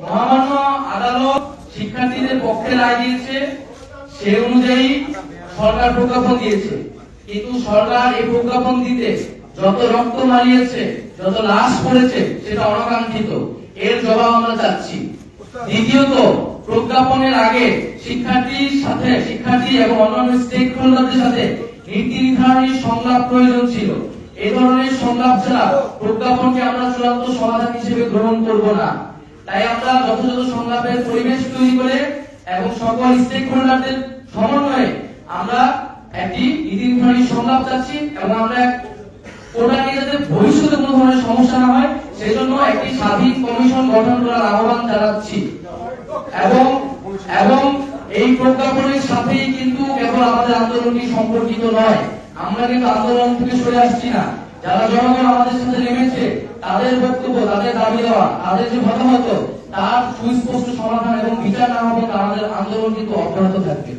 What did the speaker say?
মহামান্য আদালত শিক্ষার্থীদের পক্ষে রায় দিয়েছে, সে অনুযায়ী সরকার প্রজ্ঞাপন দিয়েছে। কিন্তু সরকার এই প্রজ্ঞাপন দিতে যত রক্ত মারিয়েছে, যত লাশ পড়েছে, সেটা অনাকাঙ্ক্ষিত। এর জবাব আমরা চাচ্ছি। দ্বিতীয়ত, প্রজ্ঞাপনের আগে শিক্ষার্থী এবং অন্যান্য স্টেক হোল্ডারদের সাথে নীতি নির্ধারণী সংলাপ প্রয়োজন ছিল। এই ধরনের সংলাপ ছাড়া প্রজ্ঞাপনকে আমরা চূড়ান্ত সমাধান হিসেবে গ্রহণ করব না। তাই আমরা যথাযথ সংলাপের পরিবেশ তৈরি করে এবং সকল স্টেক হোল্ডারদের সমন্বয়ে আমরা একটি নীতি নির্ধারণী সংলাপ চাচ্ছি এবং আমরা কোটা নিয়ে যাতে ভবিষ্যতে কোনো ধরনের সমস্যা না হয় সেজন্য একটি স্বাধীন কমিশন গঠন করার আহ্বান জানাচ্ছি। এবং এই প্রজ্ঞাপনের সাথেই কিন্তু কেবল আমাদের আন্দোলনটি সম্পর্কিত নয়। আমরা কিন্তু আন্দোলন থেকে সরে আসছি না। যারা জনগণ আমাদের সাথে নেমেছে, তাদের বক্তব্য, তাদের দাবি দেওয়া, তাদের যে মতামত, তার সুস্পষ্ট সমাধান এবং বিচার না হবে আমাদের আন্দোলন কিন্তু অব্যাহত থাকবে।